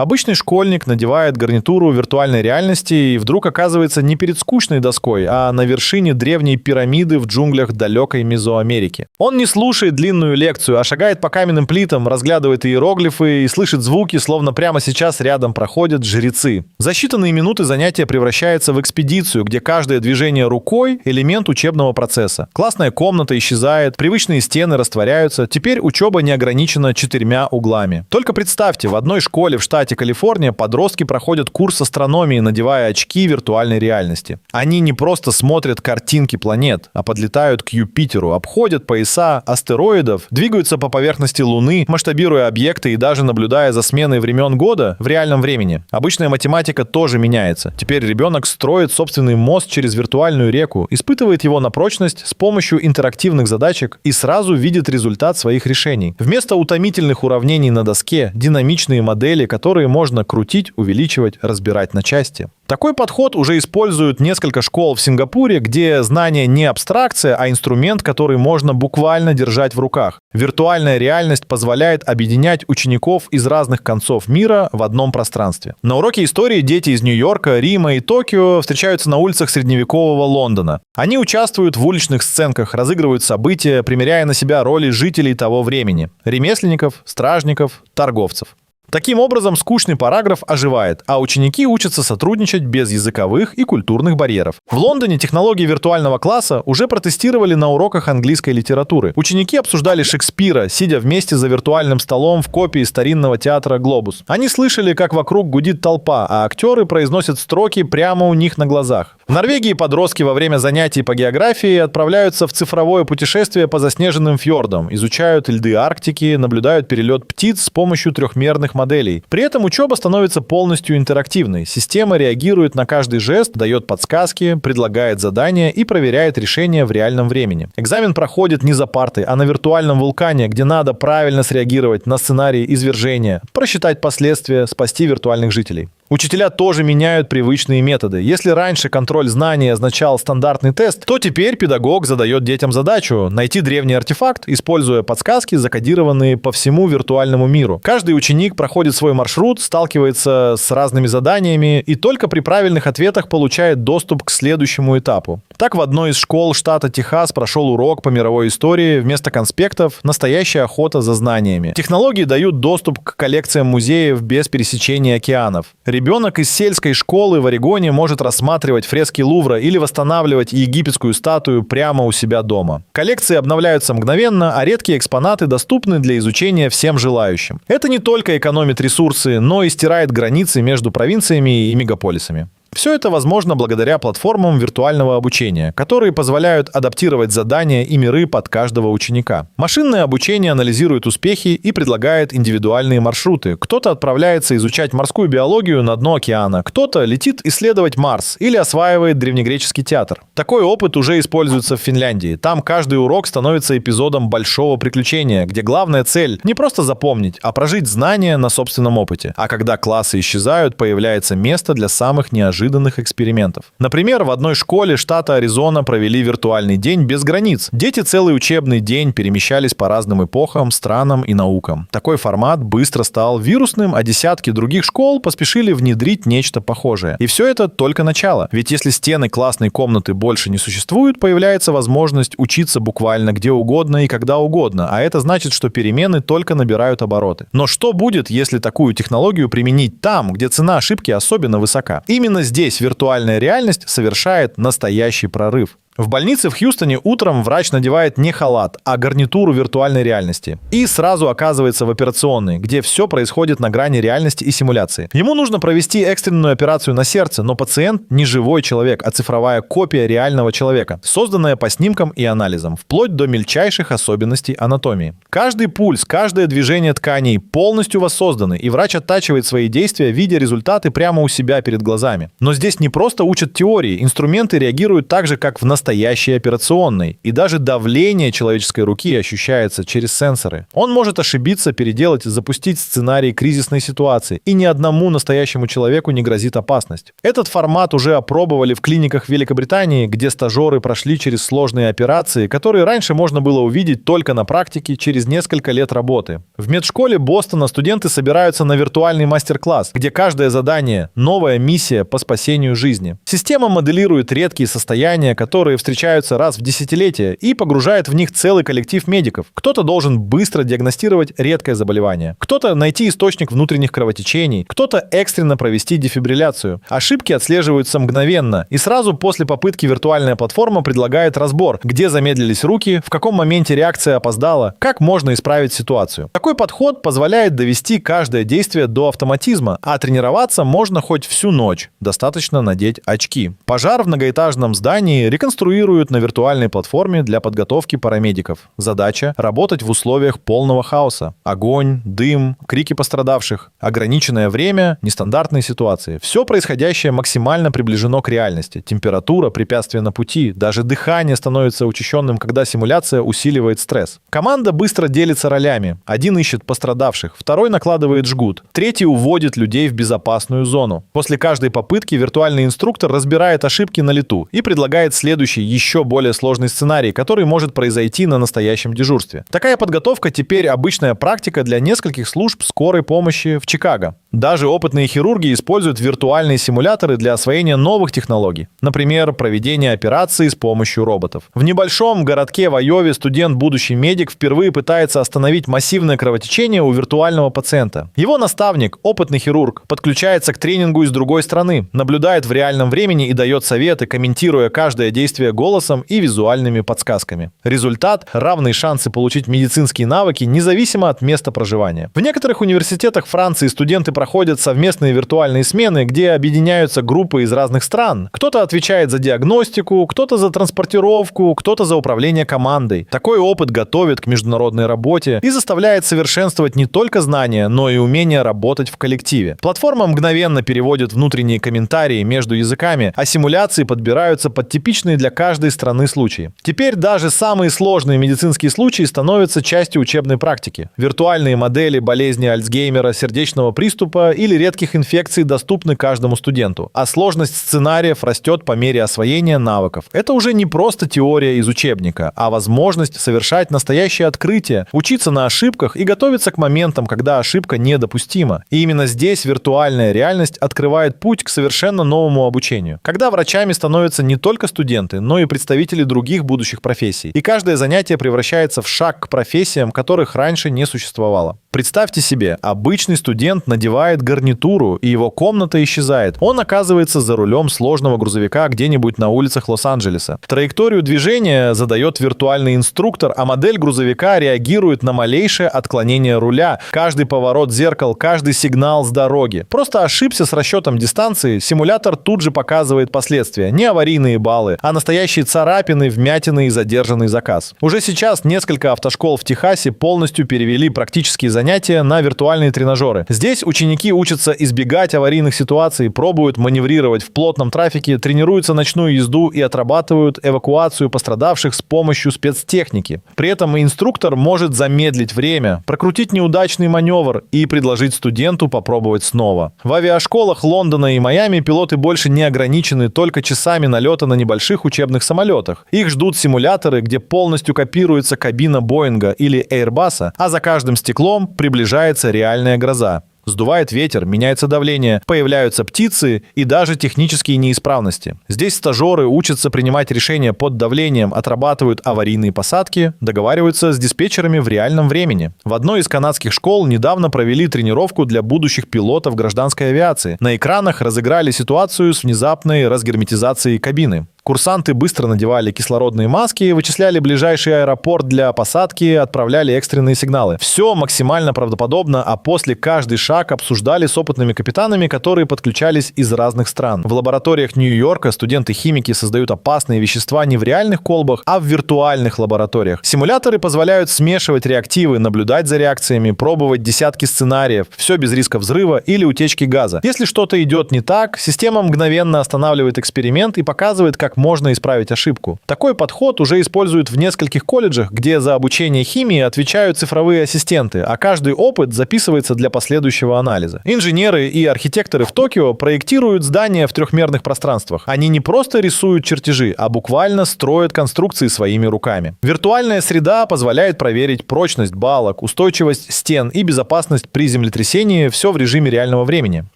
Обычный школьник надевает гарнитуру виртуальной реальности и вдруг оказывается не перед скучной доской, а на вершине древней пирамиды в джунглях далекой Мезоамерики. Он не слушает длинную лекцию, а шагает по каменным плитам, разглядывает иероглифы и слышит звуки, словно прямо сейчас рядом проходят жрецы. За считанные минуты занятие превращается в экспедицию, где каждое движение рукой – элемент учебного процесса. Классная комната исчезает, привычные стены растворяются, теперь учеба не ограничена 4 углами. Только представьте, в одной школе в штате Калифорния подростки проходят курс астрономии, надевая очки виртуальной реальности. Они не просто смотрят картинки планет, а подлетают к Юпитеру, обходят пояса астероидов, двигаются по поверхности Луны, масштабируя объекты и даже наблюдая за сменой времен года в реальном времени. Обычная математика тоже меняется. Теперь ребенок строит собственный мост через виртуальную реку, испытывает его на прочность с помощью интерактивных задачек и сразу видит результат своих решений. Вместо утомительных уравнений на доске — динамичные модели, которые можно крутить, увеличивать, разбирать на части. Такой подход уже используют несколько школ в Сингапуре, где знание не абстракция, а инструмент, который можно буквально держать в руках. Виртуальная реальность позволяет объединять учеников из разных концов мира в одном пространстве. На уроке истории дети из Нью-Йорка, Рима и Токио встречаются на улицах средневекового Лондона. Они участвуют в уличных сценках, разыгрывают события, примеряя на себя роли жителей того времени – ремесленников, стражников, торговцев. Таким образом, скучный параграф оживает, а ученики учатся сотрудничать без языковых и культурных барьеров. В Лондоне технологии виртуального класса уже протестировали на уроках английской литературы. Ученики обсуждали Шекспира, сидя вместе за виртуальным столом в копии старинного театра «Глобус». Они слышали, как вокруг гудит толпа, а актеры произносят строки прямо у них на глазах. В Норвегии подростки во время занятий по географии отправляются в цифровое путешествие по заснеженным фьордам, изучают льды Арктики, наблюдают перелет птиц с помощью трехмерных моделей. При этом учеба становится полностью интерактивной. Система реагирует на каждый жест, дает подсказки, предлагает задания и проверяет решения в реальном времени. Экзамен проходит не за партой, а на виртуальном вулкане, где надо правильно среагировать на сценарий извержения, просчитать последствия, спасти виртуальных жителей. Учителя тоже меняют привычные методы. Если раньше контроль знаний означал стандартный тест, то теперь педагог задает детям задачу найти древний артефакт, используя подсказки, закодированные по всему виртуальному миру. Каждый ученик проходит свой маршрут, сталкивается с разными заданиями и только при правильных ответах получает доступ к следующему этапу. Так, в одной из школ штата Техас прошел урок по мировой истории. Вместо конспектов — настоящая охота за знаниями. Технологии дают доступ к коллекциям музеев без пересечения океанов. Ребенок из сельской школы в Орегоне может рассматривать фрески Лувра или восстанавливать египетскую статую прямо у себя дома. Коллекции обновляются мгновенно, а редкие экспонаты доступны для изучения всем желающим. Это не только экономит ресурсы, но и стирает границы между провинциями и мегаполисами. Все это возможно благодаря платформам виртуального обучения, которые позволяют адаптировать задания и миры под каждого ученика. Машинное обучение анализирует успехи и предлагает индивидуальные маршруты. Кто-то отправляется изучать морскую биологию на дно океана, кто-то летит исследовать Марс или осваивает древнегреческий театр. Такой опыт уже используется в Финляндии. Там каждый урок становится эпизодом большого приключения, где главная цель не просто запомнить, а прожить знания на собственном опыте. А когда классы исчезают, появляется место для самых неожиданных экспериментов. Например, в одной школе штата Аризона провели виртуальный день без границ. Дети целый учебный день перемещались по разным эпохам, странам и наукам. Такой формат быстро стал вирусным, а десятки других школ поспешили внедрить нечто похожее. И все это только начало. Ведь если стены классной комнаты больше не существуют, появляется возможность учиться буквально где угодно и когда угодно, а это значит, что перемены только набирают обороты. Но что будет, если такую технологию применить там, где цена ошибки особенно высока? Именно здесь виртуальная реальность совершает настоящий прорыв. В больнице в Хьюстоне утром врач надевает не халат, а гарнитуру виртуальной реальности. И сразу оказывается в операционной, где все происходит на грани реальности и симуляции. Ему нужно провести экстренную операцию на сердце, но пациент не живой человек, а цифровая копия реального человека, созданная по снимкам и анализам, вплоть до мельчайших особенностей анатомии. Каждый пульс, каждое движение тканей полностью воссозданы, и врач оттачивает свои действия, видя результаты прямо у себя перед глазами. Но здесь не просто учат теории, инструменты реагируют так же, как в настоящем настоящей операционной. И даже давление человеческой руки ощущается через сенсоры. Он может ошибиться, переделать и запустить сценарий кризисной ситуации, и ни одному настоящему человеку не грозит опасность. Этот формат уже опробовали в клиниках Великобритании, где стажеры прошли через сложные операции, которые раньше можно было увидеть только на практике через несколько лет работы. В медшколе Бостона студенты собираются на виртуальный мастер-класс, где каждое задание – новая миссия по спасению жизни. Система моделирует редкие состояния, которые встречаются раз в десятилетие, и погружает в них целый коллектив медиков. Кто-то должен быстро диагностировать редкое заболевание, кто-то найти источник внутренних кровотечений, кто-то экстренно провести дефибрилляцию. Ошибки отслеживаются мгновенно, и сразу после попытки виртуальная платформа предлагает разбор, где замедлились руки, в каком моменте реакция опоздала, как можно исправить ситуацию. Такой подход позволяет довести каждое действие до автоматизма, а тренироваться можно хоть всю ночь. Достаточно надеть очки. Пожар в многоэтажном здании реконструируют на виртуальной платформе для подготовки парамедиков. Задача – работать в условиях полного хаоса. Огонь, дым, крики пострадавших, ограниченное время, нестандартные ситуации. Все происходящее максимально приближено к реальности. Температура, препятствия на пути, даже дыхание становится учащенным, когда симуляция усиливает стресс. Команда быстро делится ролями. Один ищет пострадавших, второй накладывает жгут, третий уводит людей в безопасную зону. После каждой попытки виртуальный инструктор разбирает ошибки на лету и предлагает следующий, еще более сложный сценарий, который может произойти на настоящем дежурстве. Такая подготовка теперь обычная практика для нескольких служб скорой помощи в Чикаго. Даже опытные хирурги используют виртуальные симуляторы для освоения новых технологий. Например, проведение операции с помощью роботов. В небольшом городке в Айове студент-будущий медик впервые пытается остановить массивное кровотечение у виртуального пациента. Его наставник, опытный хирург, подключается к тренингу из другой страны, наблюдает в реальном времени и дает советы, комментируя каждое действие голосом и визуальными подсказками. Результат – равные шансы получить медицинские навыки независимо от места проживания. В некоторых университетах Франции студенты проходят совместные виртуальные смены, где объединяются группы из разных стран. Кто-то отвечает за диагностику, кто-то за транспортировку, кто-то за управление командой. Такой опыт готовит к международной работе и заставляет совершенствовать не только знания, но и умение работать в коллективе. Платформа мгновенно переводит внутренние комментарии между языками, а симуляции подбираются под типичные для каждой страны случаи. Теперь даже самые сложные медицинские случаи становятся частью учебной практики. Виртуальные модели болезни Альцгеймера, сердечного приступа или редких инфекций доступны каждому студенту, а сложность сценариев растет по мере освоения навыков. Это уже не просто теория из учебника, а возможность совершать настоящие открытия, учиться на ошибках и готовиться к моментам, когда ошибка недопустима. И именно здесь виртуальная реальность открывает путь к совершенно новому обучению. Когда врачами становятся не только студенты, но и представители других будущих профессий. И каждое занятие превращается в шаг к профессиям, которых раньше не существовало. Представьте себе, обычный студент надевает гарнитуру, и его комната исчезает. Он оказывается за рулем сложного грузовика где-нибудь на улицах Лос-Анджелеса. Траекторию движения задает виртуальный инструктор, а модель грузовика реагирует на малейшее отклонение руля, каждый поворот зеркал, каждый сигнал с дороги. Просто ошибся с расчетом дистанции, симулятор тут же показывает последствия. Не аварийные баллы, а настоящие царапины, вмятины и задержанный заказ. Уже сейчас несколько автошкол в Техасе полностью перевели практические занятия на виртуальные тренажеры. Здесь ученики учатся избегать аварийных ситуаций, пробуют маневрировать в плотном трафике, тренируются ночную езду и отрабатывают эвакуацию пострадавших с помощью спецтехники. При этом инструктор может замедлить время, прокрутить неудачный маневр и предложить студенту попробовать снова. В авиашколах Лондона и Майами пилоты больше не ограничены только часами налета на небольших учебных самолетах. Их ждут симуляторы, где полностью копируется кабина Боинга или Airbus, а за каждым стеклом приближается реальная гроза. Сдувает ветер, меняется давление, появляются птицы и даже технические неисправности. Здесь стажеры учатся принимать решения под давлением, отрабатывают аварийные посадки, договариваются с диспетчерами в реальном времени. В одной из канадских школ недавно провели тренировку для будущих пилотов гражданской авиации. На экранах разыграли ситуацию с внезапной разгерметизацией кабины. Курсанты быстро надевали кислородные маски, вычисляли ближайший аэропорт для посадки, отправляли экстренные сигналы. Все максимально правдоподобно, а после каждый шаг обсуждали с опытными капитанами, которые подключались из разных стран. В лабораториях Нью-Йорка студенты-химики создают опасные вещества не в реальных колбах, а в виртуальных лабораториях. Симуляторы позволяют смешивать реактивы, наблюдать за реакциями, пробовать десятки сценариев, все без риска взрыва или утечки газа. Если что-то идет не так, система мгновенно останавливает эксперимент и показывает, как как можно исправить ошибку. Такой подход уже используют в нескольких колледжах, где за обучение химии отвечают цифровые ассистенты, а каждый опыт записывается для последующего анализа. Инженеры и архитекторы в Токио проектируют здания в трехмерных пространствах. Они не просто рисуют чертежи, а буквально строят конструкции своими руками. Виртуальная среда позволяет проверить прочность балок, устойчивость стен и безопасность при землетрясении, все в режиме реального времени.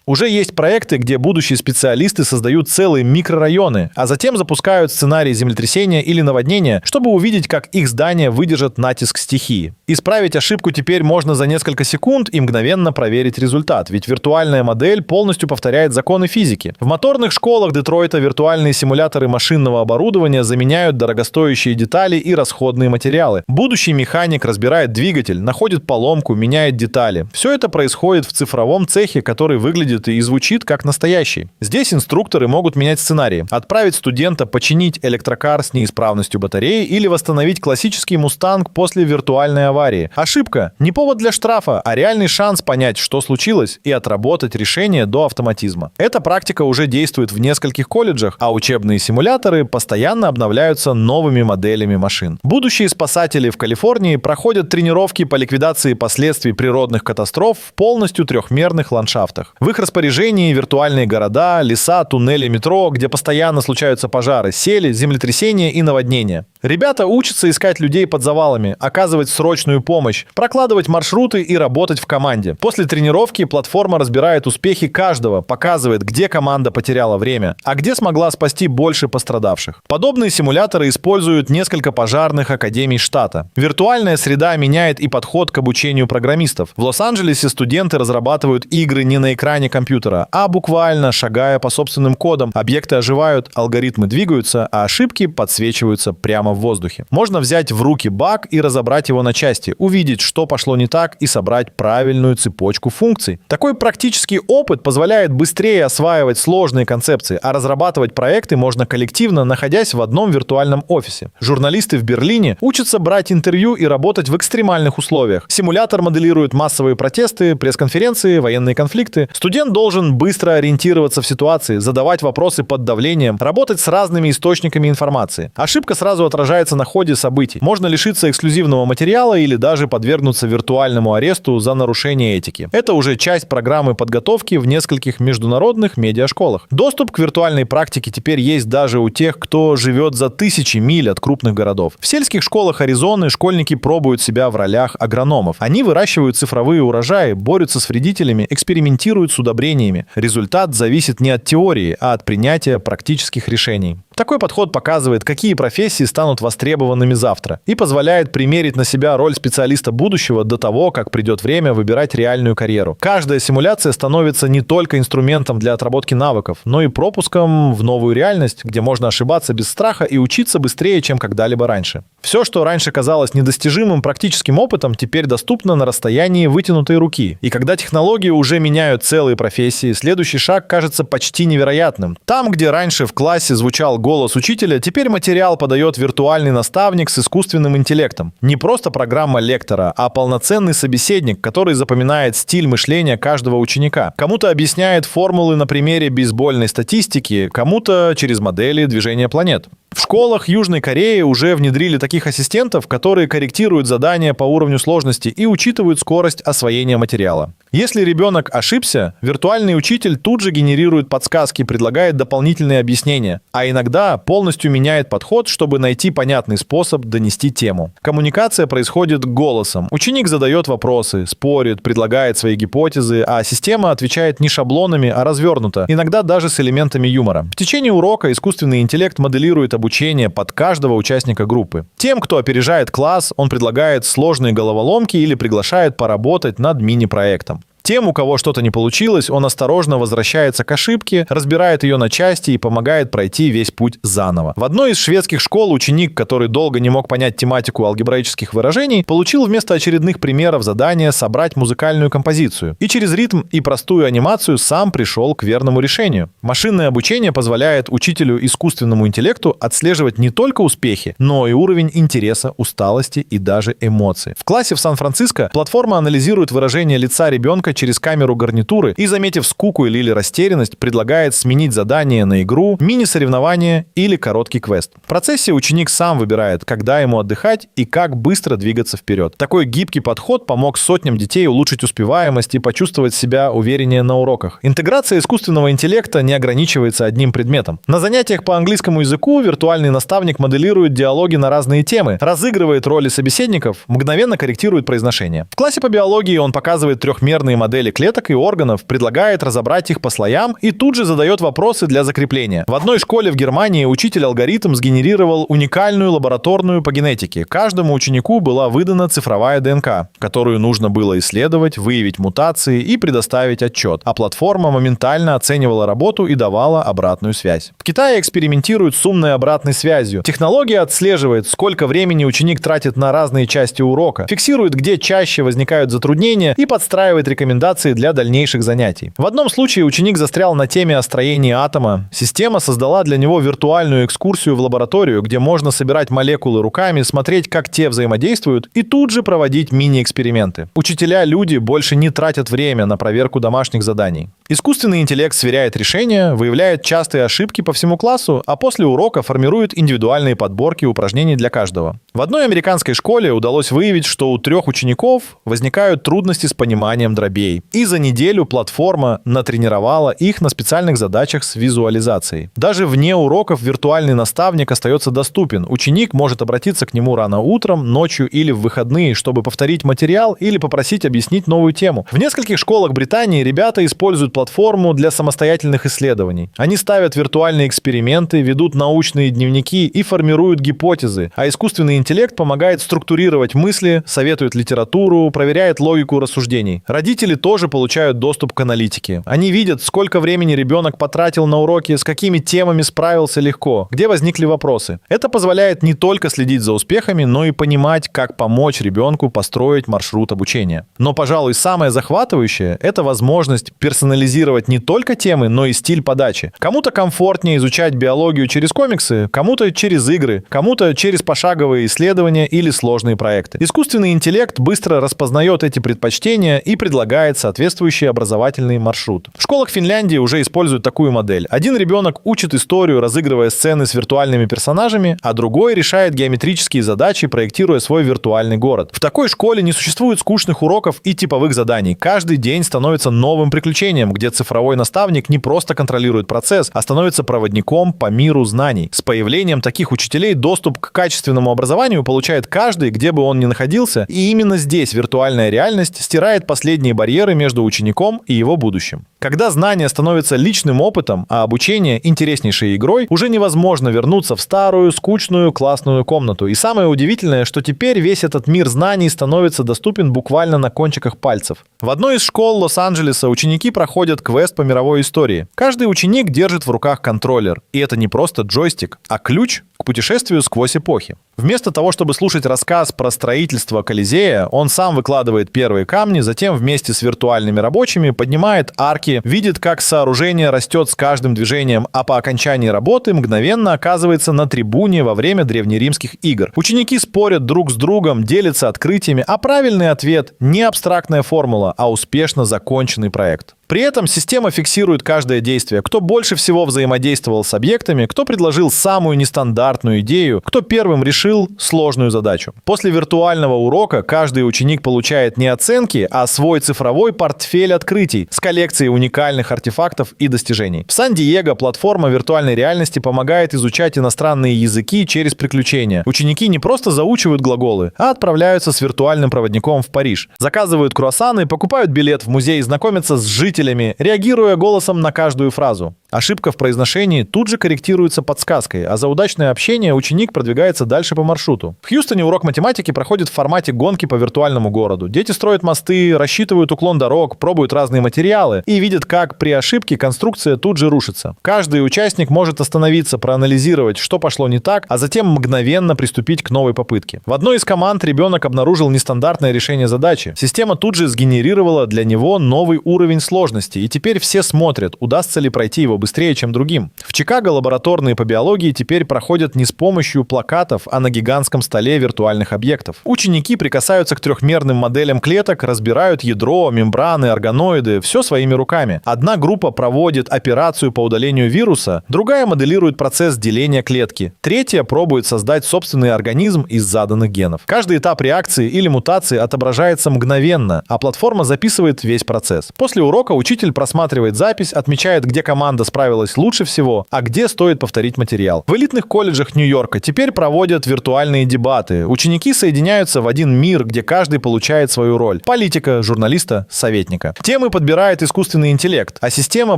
Уже есть проекты, где будущие специалисты создают целые микрорайоны, а затем запускают сценарий землетрясения или наводнения, чтобы увидеть, как их здания выдержат натиск стихии. Исправить ошибку теперь можно за несколько секунд и мгновенно проверить результат, ведь виртуальная модель полностью повторяет законы физики. В моторных школах Детройта виртуальные симуляторы машинного оборудования заменяют дорогостоящие детали и расходные материалы. Будущий механик разбирает двигатель, находит поломку, меняет детали. Все это происходит в цифровом цехе, который выглядит и звучит как настоящий. Здесь инструкторы могут менять сценарии. Отправить студента починить электрокар с неисправностью батареи или восстановить классический Мустанг после виртуальной аварии. Ошибка – не повод для штрафа, а реальный шанс понять, что случилось, и отработать решение до автоматизма. Эта практика уже действует в нескольких колледжах, а учебные симуляторы постоянно обновляются новыми моделями машин. Будущие спасатели в Калифорнии проходят тренировки по ликвидации последствий природных катастроф в полностью трехмерных ландшафтах. В их распоряжении виртуальные города, леса, туннели метро, где постоянно случаются пожары, сели, землетрясения и наводнения. Ребята учатся искать людей под завалами, оказывать срочную помощь, прокладывать маршруты и работать в команде. После тренировки платформа разбирает успехи каждого, показывает, где команда потеряла время, а где смогла спасти больше пострадавших. Подобные симуляторы используют несколько пожарных академий штата. Виртуальная среда меняет и подход к обучению программистов. В Лос-Анджелесе студенты разрабатывают игры не на экране компьютера, а буквально шагая по собственным кодам. Объекты оживают, алгоритмы двигаются, а ошибки подсвечиваются прямо в воздухе. Можно взять в руки баг и разобрать его на части, увидеть, что пошло не так, и собрать правильную цепочку функций. Такой практический опыт позволяет быстрее осваивать сложные концепции, а разрабатывать проекты можно коллективно, находясь в одном виртуальном офисе. Журналисты в Берлине учатся брать интервью и работать в экстремальных условиях. Симулятор моделирует массовые протесты, пресс-конференции, военные конфликты. Студент должен быстро ориентироваться в ситуации, задавать вопросы под давлением, работать с разными источниками информации. Ошибка сразу отражается на ходе событий. Можно лишиться эксклюзивного материала или даже подвергнуться виртуальному аресту за нарушение этики. Это уже часть программы подготовки в нескольких международных медиашколах. Доступ к виртуальной практике теперь есть даже у тех, кто живет за тысячи миль от крупных городов. В сельских школах Аризоны школьники пробуют себя в ролях агрономов. Они выращивают цифровые урожаи, борются с вредителями, экспериментируют с удобрениями. Результат зависит не от теории, а от принятия практических решений. Такой подход показывает, какие профессии станут востребованными завтра, и позволяет примерить на себя роль специалиста будущего до того, как придет время выбирать реальную карьеру. Каждая симуляция становится не только инструментом для отработки навыков, но и пропуском в новую реальность, где можно ошибаться без страха и учиться быстрее, чем когда-либо раньше. Все, что раньше казалось недостижимым практическим опытом, теперь доступно на расстоянии вытянутой руки. И когда технологии уже меняют целые профессии, следующий шаг кажется почти невероятным. Там, где раньше в классе звучал голос учителя, теперь материал подает виртуальный наставник с искусственным интеллектом. Не просто программа лектора, а полноценный собеседник, который запоминает стиль мышления каждого ученика. Кому-то объясняет формулы на примере бейсбольной статистики, кому-то через модели движения планет. В школах Южной Кореи уже внедрили таких ассистентов, которые корректируют задания по уровню сложности и учитывают скорость освоения материала. Если ребенок ошибся, виртуальный учитель тут же генерирует подсказки, предлагает дополнительные объяснения, а иногда полностью меняет подход, чтобы найти понятный способ донести тему. Коммуникация происходит голосом. Ученик задает вопросы, спорит, предлагает свои гипотезы, а система отвечает не шаблонами, а развернуто, иногда даже с элементами юмора. В течение урока искусственный интеллект моделирует обучение под каждого участника группы. Тем, кто опережает класс, он предлагает сложные головоломки или приглашает поработать над мини-проектом. Тем, у кого что-то не получилось, он осторожно возвращается к ошибке, разбирает ее на части и помогает пройти весь путь заново. В одной из шведских школ ученик, который долго не мог понять тематику алгебраических выражений, получил вместо очередных примеров задание собрать музыкальную композицию. И через ритм и простую анимацию сам пришел к верному решению. Машинное обучение позволяет учителю искусственному интеллекту отслеживать не только успехи, но и уровень интереса, усталости и даже эмоций. В классе в Сан-Франциско платформа анализирует выражение лица ребенка через камеру гарнитуры и, заметив скуку или растерянность, предлагает сменить задание на игру, мини-соревнование или короткий квест. В процессе ученик сам выбирает, когда ему отдыхать и как быстро двигаться вперед. Такой гибкий подход помог сотням детей улучшить успеваемость и почувствовать себя увереннее на уроках. Интеграция искусственного интеллекта не ограничивается одним предметом. На занятиях по английскому языку виртуальный наставник моделирует диалоги на разные темы, разыгрывает роли собеседников, мгновенно корректирует произношение. В классе по биологии он показывает трехмерные модели клеток и органов, предлагает разобрать их по слоям и тут же задает вопросы для закрепления. В одной школе в Германии учитель-алгоритм сгенерировал уникальную лабораторную по генетике. Каждому ученику была выдана цифровая ДНК, которую нужно было исследовать, выявить мутации и предоставить отчет. А платформа моментально оценивала работу и давала обратную связь. В Китае экспериментируют с умной обратной связью. Технология отслеживает, сколько времени ученик тратит на разные части урока, фиксирует, где чаще возникают затруднения и подстраивает рекомендации для дальнейших занятий. В одном случае ученик застрял на теме о строении атома. Система создала для него виртуальную экскурсию в лабораторию, где можно собирать молекулы руками, смотреть, как те взаимодействуют, и тут же проводить мини-эксперименты. Учителя-люди больше не тратят время на проверку домашних заданий. Искусственный интеллект сверяет решения, выявляет частые ошибки по всему классу, а после урока формирует индивидуальные подборки упражнений для каждого. В одной американской школе удалось выявить, что у 3 учеников возникают трудности с пониманием дробей. И за неделю платформа натренировала их на специальных задачах с визуализацией. Даже вне уроков виртуальный наставник остается доступен. Ученик может обратиться к нему рано утром, ночью или в выходные, чтобы повторить материал или попросить объяснить новую тему. В нескольких школах Британии ребята используют платформу для самостоятельных исследований. Они ставят виртуальные эксперименты, ведут научные дневники и формируют гипотезы, а искусственный интеллект помогает структурировать мысли, советует литературу, проверяет логику рассуждений. Родители тоже получают доступ к аналитике. Они видят, сколько времени ребенок потратил на уроки, с какими темами справился легко, где возникли вопросы. Это позволяет не только следить за успехами, но и понимать, как помочь ребенку построить маршрут обучения. Но, пожалуй, самое захватывающее – это возможность персонализировать не только темы, но и стиль подачи. Кому-то комфортнее изучать биологию через комиксы, кому-то через игры, кому-то через пошаговые исследования или сложные проекты. Искусственный интеллект быстро распознает эти предпочтения и предлагает соответствующий образовательный маршрут. В школах Финляндии уже используют такую модель. Один ребенок учит историю, разыгрывая сцены с виртуальными персонажами, а другой решает геометрические задачи, проектируя свой виртуальный город. В такой школе не существует скучных уроков и типовых заданий. Каждый день становится новым приключением, где цифровой наставник не просто контролирует процесс, а становится проводником по миру знаний. С появлением таких учителей доступ к качественному образованию получает каждый, где бы он ни находился, и именно здесь виртуальная реальность стирает последние барьеры между учеником и его будущим. Когда знание становится личным опытом, а обучение интереснейшей игрой, уже невозможно вернуться в старую, скучную классную комнату. И самое удивительное, что теперь весь этот мир знаний становится доступен буквально на кончиках пальцев. В одной из школ Лос-Анджелеса ученики проходят квест по мировой истории. Каждый ученик держит в руках контроллер. И это не просто джойстик, а ключ к путешествию сквозь эпохи. Вместо того, чтобы слушать рассказ про строительство Колизея, он сам выкладывает первые камни, затем вместе с виртуальными рабочими поднимает арки, видит, как сооружение растет с каждым движением, а по окончании работы мгновенно оказывается на трибуне во время древнеримских игр. Ученики спорят друг с другом, делятся открытиями, а правильный ответ – не абстрактная формула, а успешно законченный проект. При этом система фиксирует каждое действие. Кто больше всего взаимодействовал с объектами, кто предложил самую нестандартную идею, кто первым решил сложную задачу. После виртуального урока каждый ученик получает не оценки, а свой цифровой портфель открытий с коллекцией уникальных артефактов и достижений. В Сан-Диего платформа виртуальной реальности помогает изучать иностранные языки через приключения. Ученики не просто заучивают глаголы, а отправляются с виртуальным проводником в Париж. Заказывают круассаны, покупают билет в музей, знакомятся с жителями, реагируя голосом на каждую фразу. Ошибка в произношении тут же корректируется подсказкой, а за удачное общение ученик продвигается дальше по маршруту. В Хьюстоне урок математики проходит в формате гонки по виртуальному городу. Дети строят мосты, рассчитывают уклон дорог, пробуют разные материалы и видят, как при ошибке конструкция тут же рушится. Каждый участник может остановиться, проанализировать, что пошло не так, а затем мгновенно приступить к новой попытке. В одной из команд ребенок обнаружил нестандартное решение задачи. Система тут же сгенерировала для него новый уровень сложности, и теперь все смотрят, удастся ли пройти его быстрее быстрее, чем другим. В Чикаго лабораторные по биологии теперь проходят не с помощью плакатов, а на гигантском столе виртуальных объектов. Ученики прикасаются к трехмерным моделям клеток, разбирают ядро, мембраны, органоиды, все своими руками. Одна группа проводит операцию по удалению вируса, другая моделирует процесс деления клетки, третья пробует создать собственный организм из заданных генов. Каждый этап реакции или мутации отображается мгновенно, а платформа записывает весь процесс. После урока учитель просматривает запись, отмечает, где команда справилась лучше всего, а где стоит повторить материал. В элитных колледжах Нью-Йорка теперь проводят виртуальные дебаты. Ученики соединяются в один мир, где каждый получает свою роль. Политика, журналиста, советника. Темы подбирает искусственный интеллект, а система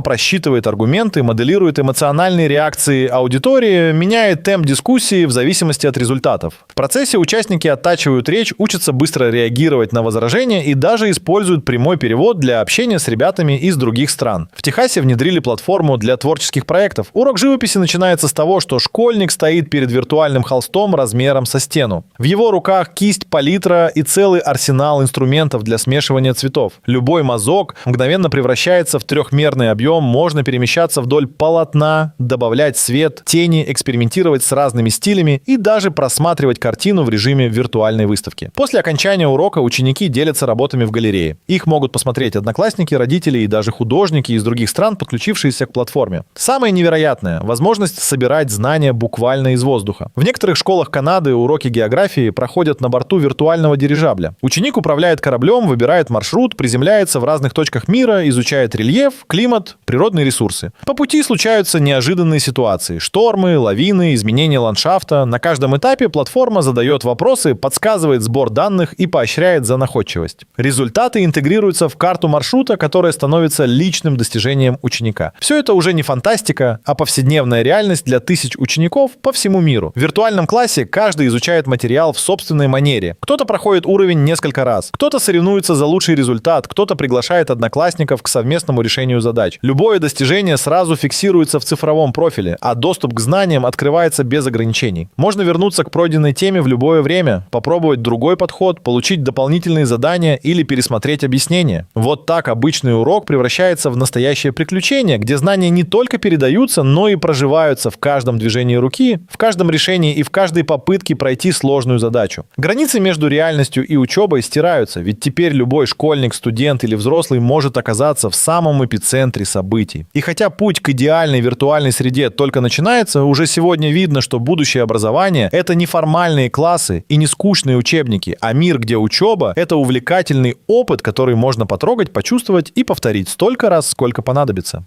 просчитывает аргументы, моделирует эмоциональные реакции аудитории, меняет темп дискуссии в зависимости от результатов. В процессе участники оттачивают речь, учатся быстро реагировать на возражения и даже используют прямой перевод для общения с ребятами из других стран. В Техасе внедрили платформу для творческих проектов. Урок живописи начинается с того, что школьник стоит перед виртуальным холстом размером со стену. В его руках кисть, палитра и целый арсенал инструментов для смешивания цветов. Любой мазок мгновенно превращается в трехмерный объем, можно перемещаться вдоль полотна, добавлять свет, тени, экспериментировать с разными стилями и даже просматривать картину в режиме виртуальной выставки. После окончания урока ученики делятся работами в галерее. Их могут посмотреть одноклассники, родители и даже художники из других стран, подключившиеся к платформе. Самое невероятное – возможность собирать знания буквально из воздуха. В некоторых школах Канады уроки географии проходят на борту виртуального дирижабля. Ученик управляет кораблем, выбирает маршрут, приземляется в разных точках мира, изучает рельеф, климат, природные ресурсы. По пути случаются неожиданные ситуации – штормы, лавины, изменения ландшафта. На каждом этапе платформа задает вопросы, подсказывает сбор данных и поощряет за находчивость. Результаты интегрируются в карту маршрута, которая становится личным достижением ученика. Все это уже не фантастика, а повседневная реальность для тысяч учеников по всему миру. В виртуальном классе каждый изучает материал в собственной манере. Кто-то проходит уровень несколько раз, кто-то соревнуется за лучший результат, кто-то приглашает одноклассников к совместному решению задач. Любое достижение сразу фиксируется в цифровом профиле, а доступ к знаниям открывается без ограничений. Можно вернуться к пройденной теме в любое время, попробовать другой подход, получить дополнительные задания или пересмотреть объяснения. Вот так обычный урок превращается в настоящее приключение, где знания не только передаются, но и проживаются в каждом движении руки, в каждом решении и в каждой попытке пройти сложную задачу. Границы между реальностью и учебой стираются, ведь теперь любой школьник, студент или взрослый может оказаться в самом эпицентре событий. И хотя путь к идеальной виртуальной среде только начинается, уже сегодня видно, что будущее образование — это не формальные классы и не скучные учебники, а мир, где учеба — это увлекательный опыт, который можно потрогать, почувствовать и повторить столько раз, сколько понадобится.